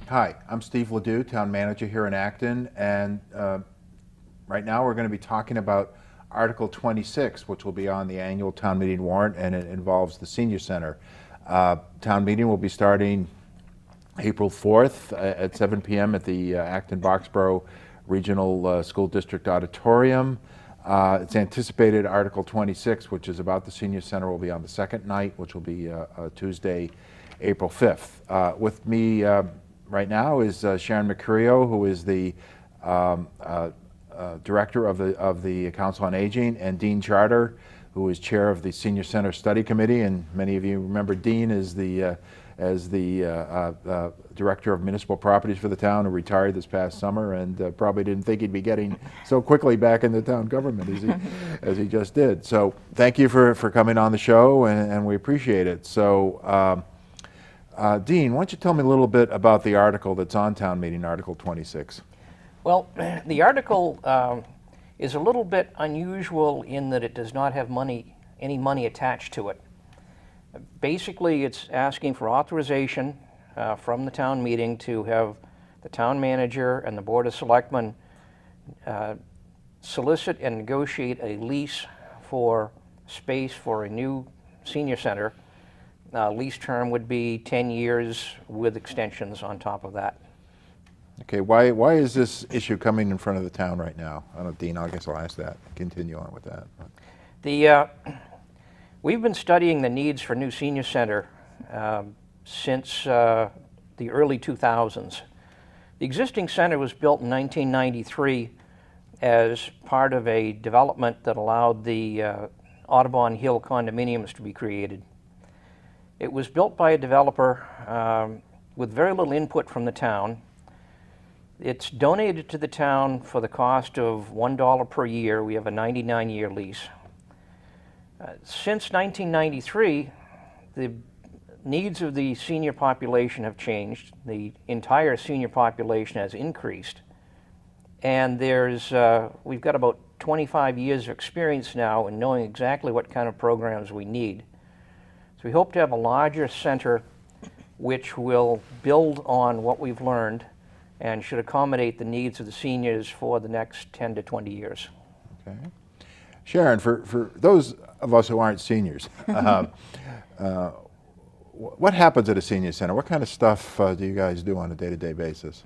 Hi, I'm Steve Ledoux, Town Manager here in Acton, and right now we're going to be talking about Article 26, which will be on the annual town meeting warrant, and it involves the Senior Center. Town meeting will be starting April 4th at 7 p.m. at the Acton-Boxborough Regional School District Auditorium. It's anticipated Article 26, which is about the Senior Center, will be on the second night, which will be Tuesday, April 5th. With me right now is Sharon Mercurio, who is the Director of the Council on Aging, and Dean Charter, who is Chair of the Senior Center Study Committee. And many of you remember Dean as the Director of Municipal Properties for the town, who retired this past summer, and probably didn't think he'd be getting so quickly back into town government as he just did. So thank you for coming on the show, and we appreciate it. So Dean, why don't you tell me a little bit about the article that's on town meeting, Article 26? Well, the article is a little bit unusual in that it does not have any money attached to it. Basically, it's asking for authorization from the town meeting to have the town manager and the Board of Selectmen solicit and negotiate a lease for space for a new senior center. Lease term would be 10 years with extensions on top of that. Okay, why is this issue coming in front of the town right now? I don't know, Dean, I guess I'll ask that. Continue on with that. We've been studying the needs for new senior center since the early 2000s. The existing center was built in 1993 as part of a development that allowed the Audubon Hill condominiums to be created. It was built by a developer with very little input from the town. It's donated to the town for the cost of $1 per year. We have a 99-year lease. Since 1993, the needs of the senior population have changed. The entire senior population has increased. And we've got about 25 years of experience now in knowing exactly what kind of programs we need. So we hope to have a larger center which will build on what we've learned and should accommodate the needs of the seniors for the next 10 to 20 years. Okay. Sharon, for those of us who aren't seniors, what happens at a senior center? What kind of stuff do you guys do on a day-to-day basis?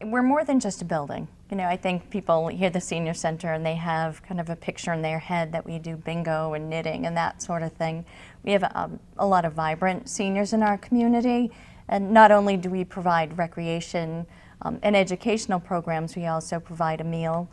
We're more than just a building. You know, I think people hear the senior center and they have kind of a picture in their head that we do bingo and knitting and that sort of thing. We have a lot of vibrant seniors in our community, and not only do we provide recreation and educational programs, we also provide a meal.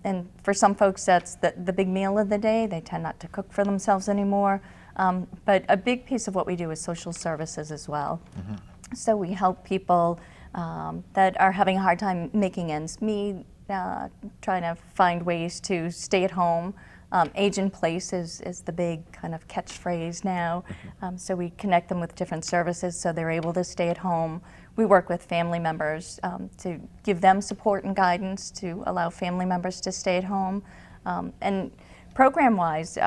And for some folks, that's the big meal of the day. They tend not to cook for themselves anymore. But a big piece of what we do is social services as well. Mm-hmm. So we help people that are having a hard time making ends meet, trying to find ways to stay at home. Age in place is the big kind of catchphrase now. So we connect them with different services so they're able to stay at home. We work with family members to give them support and guidance to allow family members to stay at home. And program-wise,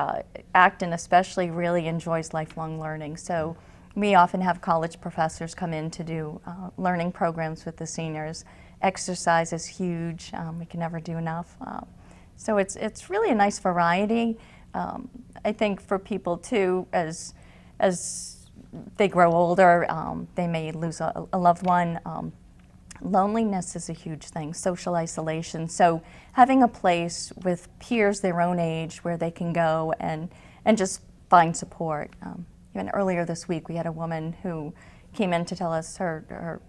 Acton especially really enjoys lifelong learning. So we often have college professors come in to do learning programs with the seniors. Exercise is huge. We can never do enough. So it's really a nice variety. I think for people too, as they grow older, they may lose a loved one. Loneliness is a huge thing, social isolation. So having a place with peers their own age where they can go and just find support. Even earlier this week, we had a woman who came in to tell us her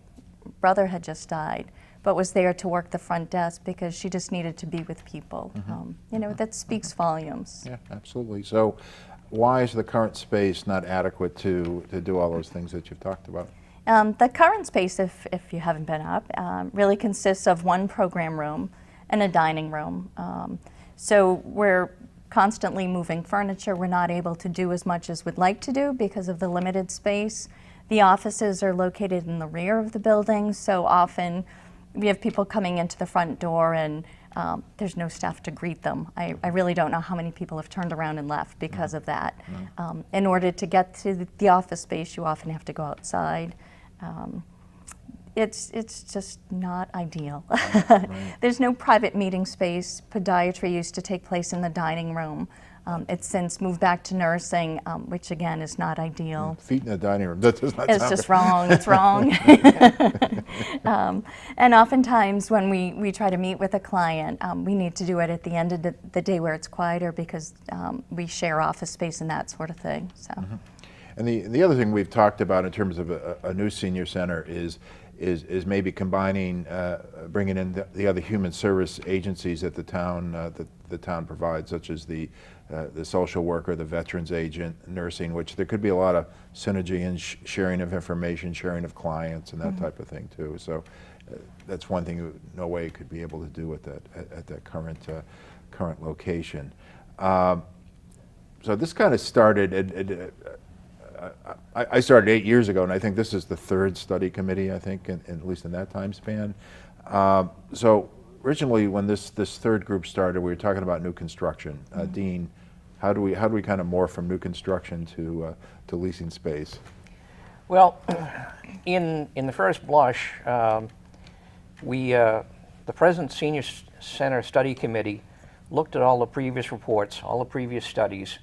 brother had just died, but was there to work the front desk because she just needed to be with people. Mm-hmm. You know, that speaks volumes. Yeah, absolutely. So why is the current space not adequate to do all those things that you've talked about? The current space, if you haven't been up, really consists of one program room and a dining room. So we're constantly moving furniture. We're not able to do as much as we'd like to do because of the limited space. The offices are located in the rear of the building, so often we have people coming into the front door and there's no staff to greet them. I really don't know how many people have turned around and left because of that. In order to get to the office space, you often have to go outside. it's just not ideal. There's no private meeting space. Podiatry used to take place in the dining room. It's since moved back to nursing, which again is not ideal. Feet in the dining room, that does not It's sound just good. wrong, it's wrong. And oftentimes when we try to meet with a client, we need to do it at the end of the day where it's quieter because we share office space and that sort of thing. So. And the other thing we've talked about in terms of a new senior center is maybe combining, bringing in the other human service agencies that the town provides, such as the social worker, the veterans agent, nursing, which there could be a lot of synergy in sharing of information, sharing of clients, and that type of thing too. So that's one thing no way could be able to do at that current location. So this kind of started. I started 8 years ago, and I think this is the third study committee, I think, at least in that time span. So originally, when this third group started, we were talking about new construction. Dean, how do we kind of morph from new construction to leasing space? Well, in the first blush, the present Senior Center Study Committee looked at all the previous reports, all the previous studies,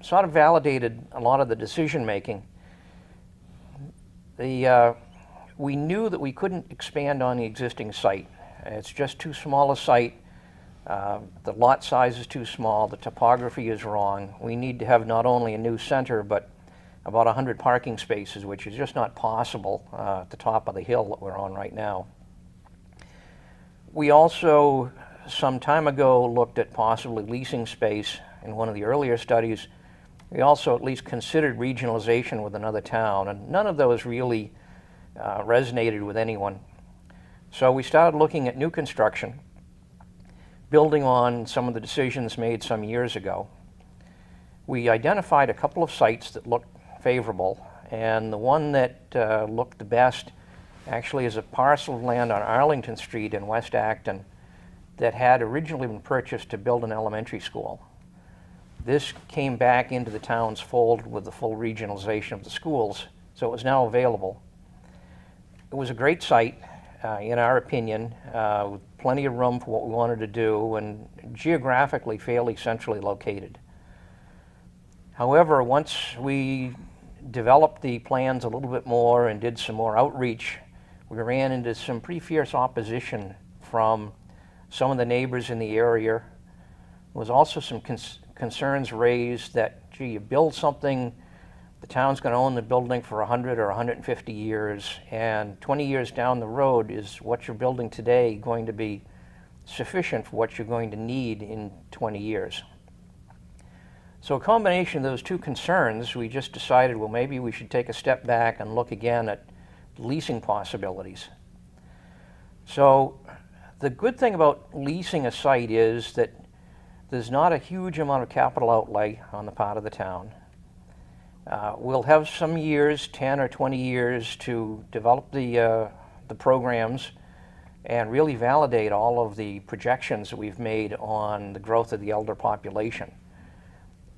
sort of validated a lot of the decision making. We knew that we couldn't expand on the existing site. It's just too small a site. The lot size is too small. The topography is wrong. We need to have not only a new center, but about 100 parking spaces, which is just not possible at the top of the hill that we're on right now. We also, some time ago, looked at possibly leasing space. In one of the earlier studies, we also at least considered regionalization with another town, and none of those really resonated with anyone. So we started looking at new construction, building on some of the decisions made some years ago. We identified a couple of sites that looked favorable, and the one that looked the best actually is a parcel of land on Arlington Street in West Acton that had originally been purchased to build an elementary school. This came back into the town's fold with the full regionalization of the schools, so it was now available. It was a great site, in our opinion, with plenty of room for what we wanted to do, and geographically fairly centrally located. However, once we developed the plans a little bit more and did some more outreach, we ran into some pretty fierce opposition from some of the neighbors in the area. There was also some concerns raised that, gee, you build something, the town's going to own the building for 100 or 150 years, and 20 years down the road, is what you're building today going to be sufficient for what you're going to need in 20 years? So a combination of those two concerns, we just decided, well, maybe we should take a step back and look again at leasing possibilities. So the good thing about leasing a site is that there's not a huge amount of capital outlay on the part of the town. We'll have some years, 10 or 20 years, to develop the programs and really validate all of the projections that we've made on the growth of the elder population.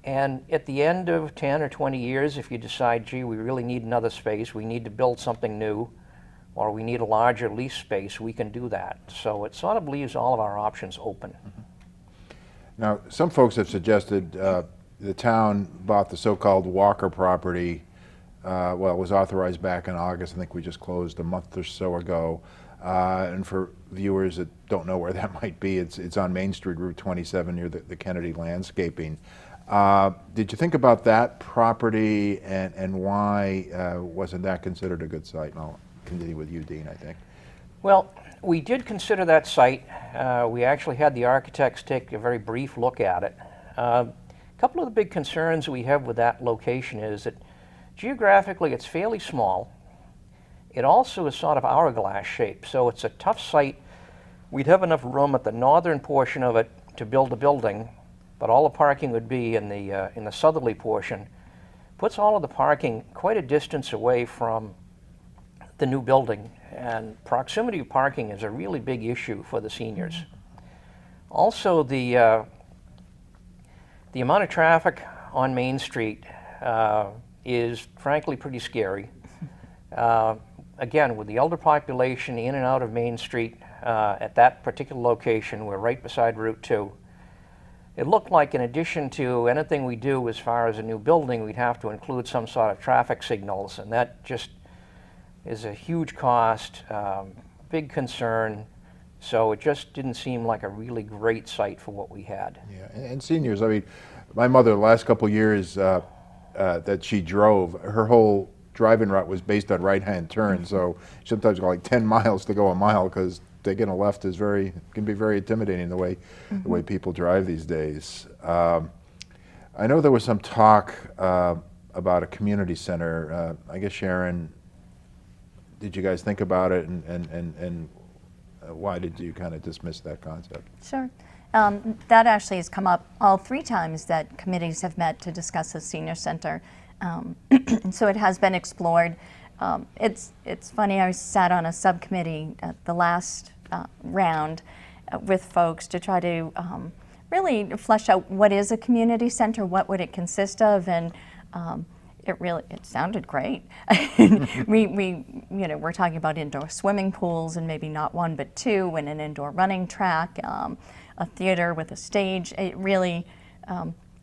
And at the end of 10 or 20 years, if you decide, gee, we really need another space, we need to build something new, or we need a larger lease space, we can do that. So it sort of leaves all of our options open. Now, some folks have suggested the town bought the so-called Walker property. Well, it was authorized back in August. I think we just closed a month or so ago. And for viewers that don't know where that might be, it's on Main Street, Route 27, near the Kennedy Landscaping. Did you think about that property, and why wasn't that considered a good site? And I'll continue with you, Dean, I think. Well, we did consider that site. We actually had the architects take a very brief look at it. A couple of the big concerns we have with that location is that geographically it's fairly small. It also is sort of hourglass shaped, so it's a tough site. We'd have enough room at the northern portion of it to build a building, but all the parking would be in the southerly portion. Puts all of the parking quite a distance away from the new building, and proximity of parking is a really big issue for the seniors. Also, the amount of traffic on Main Street is frankly pretty scary. again, with the elder population in and out of Main Street at that particular location, we're right beside Route 2. It looked like in addition to anything we do as far as a new building, we'd have to include some sort of traffic signals, and that just is a huge cost, big concern. So it just didn't seem like a really great site for what we had. Yeah, and seniors, I mean, my mother, the last couple of years that she drove, her whole driving route was based on right-hand turns, so sometimes like 10 miles to go a mile because taking a left is can be very intimidating the way people drive these days. I know there was some talk about a community center. I guess, Sharon, did you guys think about it, and why did you kind of dismiss that concept? Sure. That actually has come up all 3 times that committees have met to discuss the senior center. So it has been explored. It's funny, I sat on a subcommittee at the last round with folks to try to really flesh out what is a community center, what would it consist of, and it sounded great. We're talking about indoor swimming pools, and maybe not 1 but 2, and an indoor running track, a theater with a stage. It really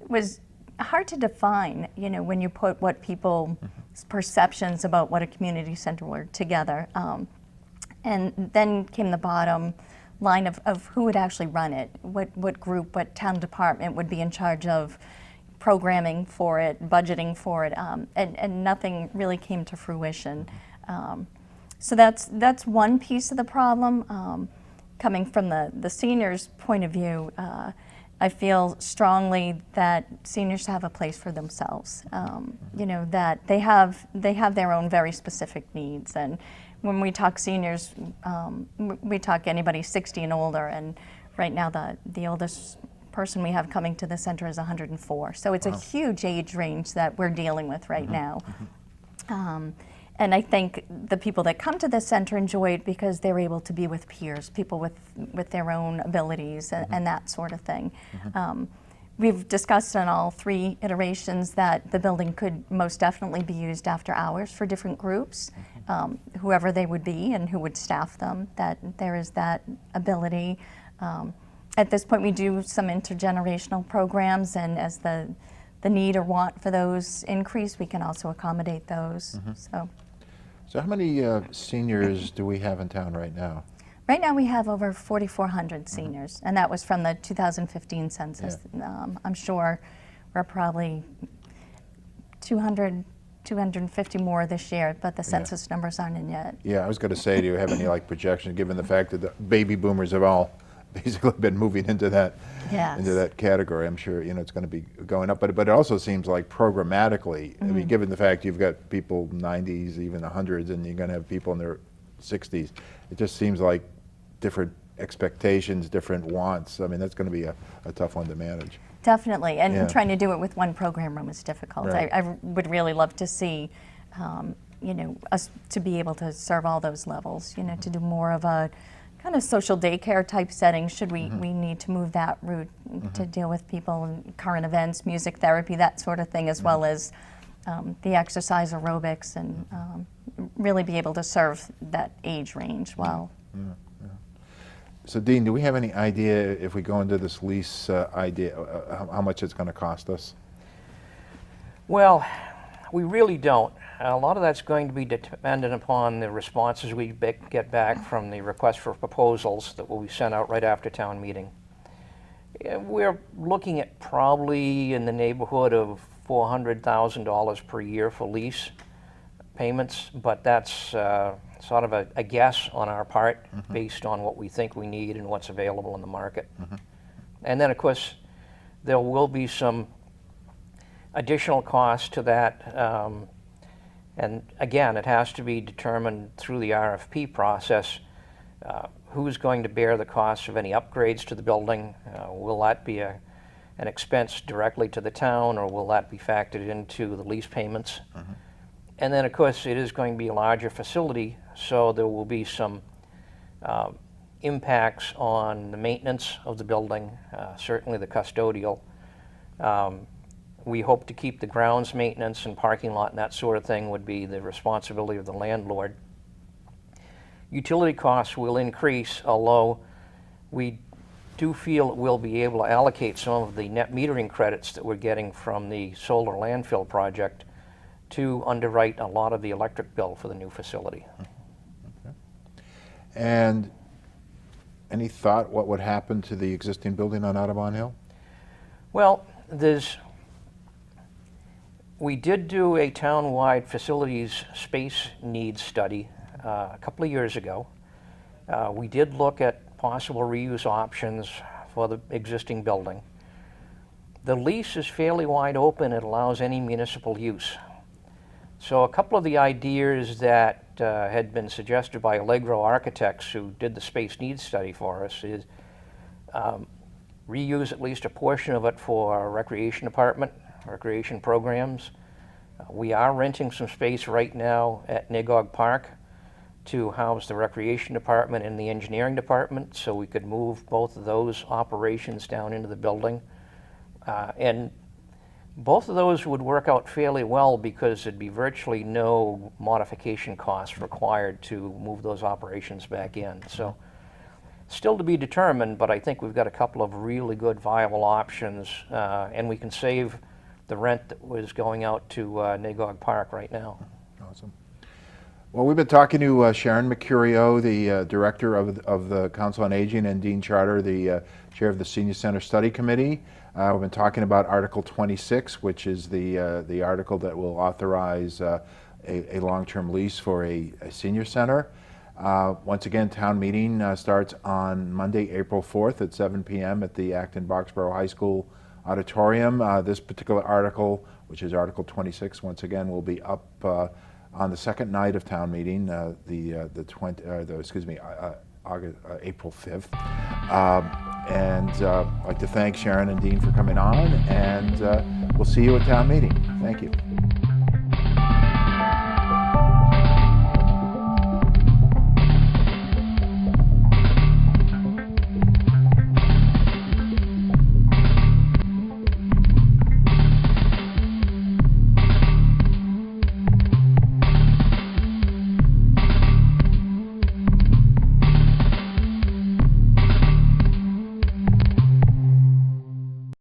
was hard to define, when you put what people's perceptions about what a community center were together. And then came the bottom line of who would actually run it, what group, what town department would be in charge of programming for it, budgeting for it, and nothing really came to fruition. So that's one piece of the problem. Coming from the seniors' point of view, I feel strongly that seniors have a place for themselves. That they have their own very specific needs, and when we talk seniors, we talk anybody 60 and older, and right now the oldest person we have coming to the center is 104. So it's a huge age range that we're dealing with right now. And I think the people that come to the center enjoy it because they're able to be with peers, people with their own abilities and that sort of thing. We've discussed on all 3 iterations that the building could most definitely be used after hours for different groups, whoever they would be and who would staff them, that there is that ability. At this point, we do some intergenerational programs, and as the need or want for those increase, we can also accommodate those. So how many seniors do we have in town right now? Right now we have over 4,400 seniors, and that was from the 2015 census. Yeah. I'm sure we're probably 200, 250 more this year, but the census numbers aren't in yet. Yeah, I was going to say, do you have any projections, given the fact that the baby boomers have all basically been moving into that category? I'm sure it's going to be going up, but it also seems like programmatically, I mean, given the fact you've got people 90s, even 100s, and you're going to have people in their 60s, it just seems like different expectations, different wants. I mean, that's going to be a tough one to manage. Definitely, and trying to do it with 1 program room is difficult. Right. I would really love to see, us to be able to serve all those levels. To do more of a kind of social daycare type setting. Should we need to move that route to deal with people in current events, music therapy, that sort of thing, as well as the exercise aerobics, and really be able to serve that age range well. So Dean, do we have any idea, if we go into this lease how much it's going to cost us? Well, we really don't. A lot of that's going to be dependent upon the responses we get back from the request for proposals that will be sent out right after town meeting. We're looking at probably in the neighborhood of $400,000 per year for lease payments, but that's sort of a guess on our part based on what we think we need and what's available in the market. And then, of course, there will be some additional cost to that. And again, it has to be determined through the RFP process who's going to bear the cost of any upgrades to the building. Will that be an expense directly to the town, or will that be factored into the lease payments? And then, of course, it is going to be a larger facility, so there will be some impacts on the maintenance of the building, certainly the custodial. We hope to keep the grounds maintenance and parking lot and that sort of thing would be the responsibility of the landlord. utility costs will increase, although we do feel that we'll be able to allocate some of the net metering credits that we're getting from the solar landfill project to underwrite a lot of the electric bill for the new facility. And any thought what would happen to the existing building on Audubon Hill? Well, we did do a town-wide facilities space needs study a couple of years ago. We did look at possible reuse options for the existing building. The lease is fairly wide open. It allows any municipal use. So a couple of the ideas that had been suggested by Allegro Architects, who did the space needs study for us, is reuse at least a portion of it for our recreation department, recreation programs. We are renting some space right now at Nagog Park to house the recreation department and the engineering department, so we could move both of those operations down into the building. And both of those would work out fairly well because there'd be virtually no modification costs required to move those operations back in. So still to be determined, but I think we've got a couple of really good viable options, and we can save the rent that was going out to Nagog Park right now. Awesome. Well, we've been talking to Sharon Mercurio, the director of the Council on Aging, and Dean Charter, the chair of the Senior Center Study Committee. We've been talking about Article 26, which is the article that will authorize a long-term lease for a senior center. Once again, town meeting starts on Monday, April 4th at 7 p.m. at the Acton-Boxborough High School auditorium. This particular article, which is Article 26, once again will be up on the second night of town meeting, April 5th. And I'd like to thank Sharon and Dean for coming on, and we'll see you at town meeting. Thank you.